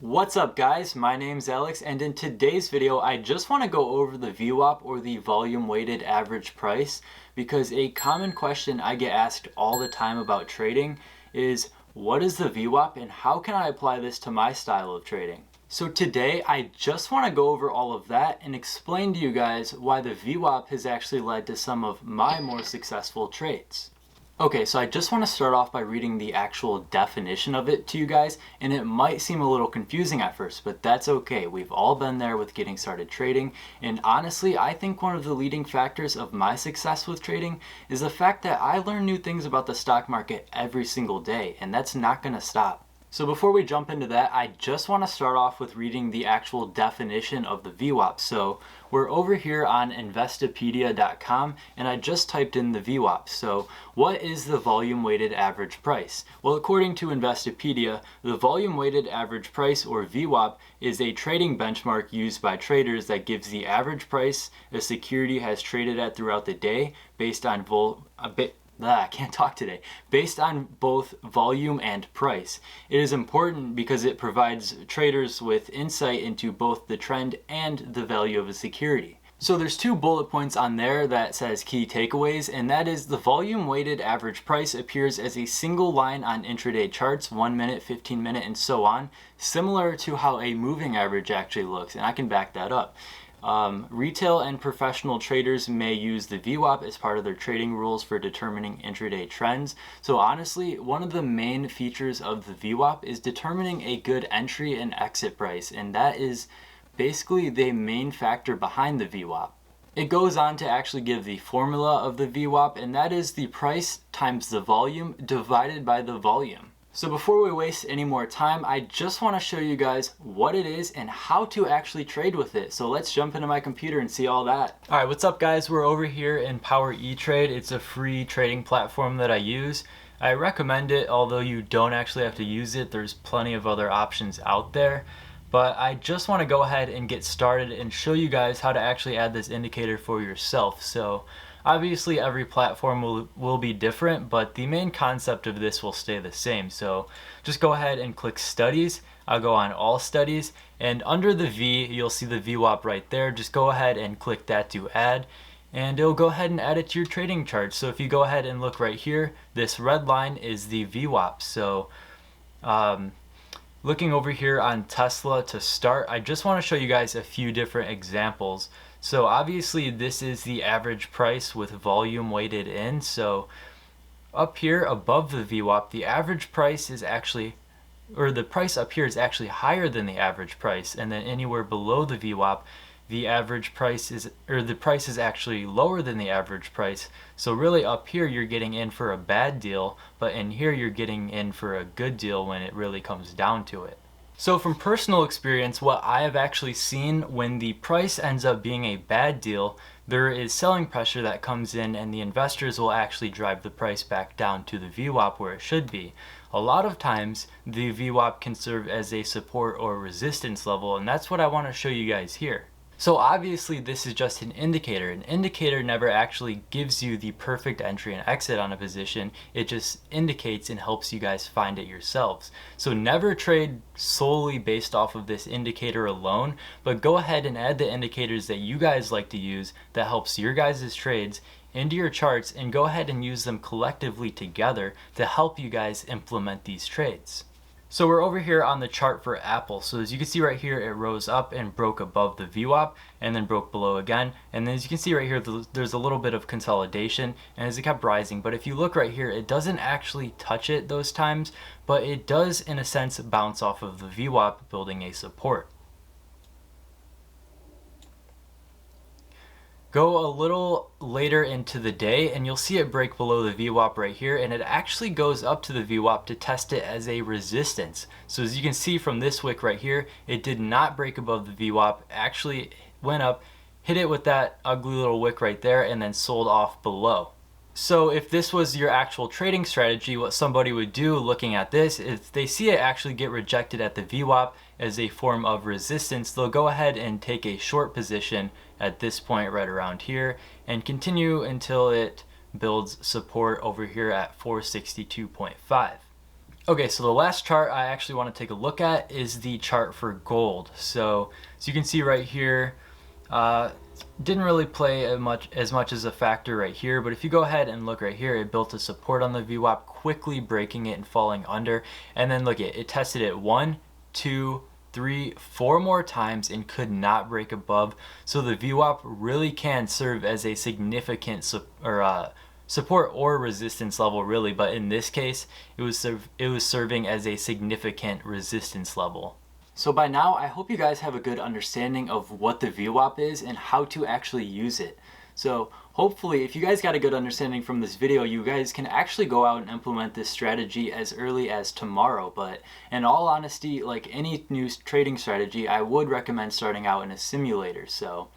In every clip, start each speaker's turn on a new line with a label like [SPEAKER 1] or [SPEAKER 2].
[SPEAKER 1] What's up guys, my name's Alex, and in today's video I just want to go over the VWAP, or the volume weighted average price, because a common question I get asked all the time about trading is what is the VWAP and how can I apply this to my style of trading? So today I just want to go over all of that and explain to you guys why the VWAP has actually led to some of my more successful trades. Okay, so I just want to start off by reading the actual definition of it to you guys, and it might seem a little confusing at first, but that's okay. We've all been there with getting started trading, and honestly, I think one of the leading factors of my success with trading is the fact that I learn new things about the stock market every single day, and that's not going to stop. So before we jump into that, I just want to start off with reading the actual definition of the VWAP. So we're over here on Investopedia.com and I just typed in the VWAP. So what is the volume weighted average price? Well, according to Investopedia, the volume weighted average price, or VWAP, is a trading benchmark used by traders that gives the average price a security has traded at throughout the day based on based on both volume and price. It is important because it provides traders with insight into both the trend and the value of a security. So there's two bullet points on there that says key takeaways, and that is the volume weighted average price appears as a single line on intraday charts, 1 minute, 15 minute, and so on, similar to how a moving average actually looks, and I can back that up. Retail and professional traders may use the VWAP as part of their trading rules for determining intraday trends. So honestly, one of the main features of the VWAP is determining a good entry and exit price, and that is basically the main factor behind the VWAP. It goes on to actually give the formula of the VWAP, and that is the price times the volume divided by the volume. So before we waste any more time, I just want to show you guys what it is and how to actually trade with it. So let's jump into my computer and see all that. Alright, what's up guys? We're over here in Power E-Trade. It's a free trading platform that I use. I recommend it, although you don't actually have to use it. There's plenty of other options out there. But I just want to go ahead and get started and show you guys how to actually add this indicator for yourself. So obviously every platform will be different, but the main concept of this will stay the same. So just go ahead and click studies. I'll go on all studies, and under the V you'll see the VWAP right there. Just go ahead and click that to add, and it'll go ahead and add it to your trading chart. So if you go ahead and look right here, this red line is the VWAP. So looking over here on Tesla to start, I just want to show you guys a few different examples. So obviously this is the average price with volume weighted in. So up here above the VWAP, the average price is actually, or the price up here is actually higher than the average price, and then anywhere below the VWAP, the average price is, or the price is actually lower than the average price. So really up here you're getting in for a bad deal, but in here you're getting in for a good deal when it really comes down to it. So from personal experience, what I have actually seen, when the price ends up being a bad deal, there is selling pressure that comes in, and the investors will actually drive the price back down to the VWAP where it should be. A lot of times the VWAP can serve as a support or resistance level, and that's what I want to show you guys here. So obviously this is just an indicator. An indicator never actually gives you the perfect entry and exit on a position. It just indicates and helps you guys find it yourselves. So never trade solely based off of this indicator alone, but go ahead and add the indicators that you guys like to use that helps your guys' trades into your charts, and go ahead and use them collectively together to help you guys implement these trades. So we're over here on the chart for Apple. So as you can see right here, it rose up and broke above the VWAP and then broke below again. And then as you can see right here, there's a little bit of consolidation, and as it kept rising. But if you look right here, it doesn't actually touch it those times, but it does in a sense bounce off of the VWAP, building a support. Go a little later into the day and you'll see it break below the VWAP right here, and it actually goes up to the VWAP to test it as a resistance. So as you can see from this wick right here, it did not break above the VWAP, actually went up, hit it with that ugly little wick right there, and then sold off below. So if this was your actual trading strategy, what somebody would do looking at this is, they see it actually get rejected at the VWAP as a form of resistance, they'll go ahead and take a short position at this point right around here and continue until it builds support over here at 462.5. Okay, so the last chart I actually want to take a look at is the chart for gold. So as you can see right here, didn't really play as much as a factor right here, but if you go ahead and look right here, it built a support on the VWAP, quickly breaking it and falling under, and then look, it tested it 1, 2, 3, 4 more times and could not break above. So the VWAP really can serve as a significant support or resistance level, really, but in this case it was serving as a significant resistance level. So by now, I hope you guys have a good understanding of what the VWAP is and how to actually use it. So hopefully, if you guys got a good understanding from this video, you guys can actually go out and implement this strategy as early as tomorrow. But in all honesty, like any new trading strategy, I would recommend starting out in a simulator. So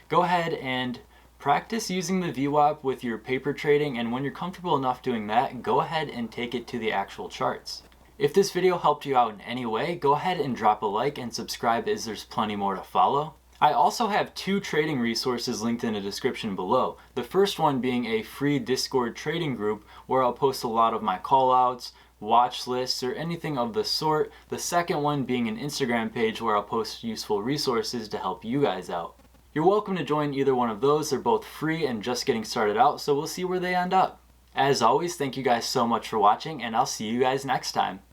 [SPEAKER 1] go ahead and practice using the VWAP with your paper trading, and when you're comfortable enough doing that, go ahead and take it to the actual charts. If this video helped you out in any way, go ahead and drop a like and subscribe, as there's plenty more to follow. I also have 2 trading resources linked in the description below. The first one being a free Discord trading group where I'll post a lot of my callouts, watch lists, or anything of the sort. The second one being an Instagram page where I'll post useful resources to help you guys out. You're welcome to join either one of those. They're both free and just getting started out, so we'll see where they end up. As always, thank you guys so much for watching, and I'll see you guys next time.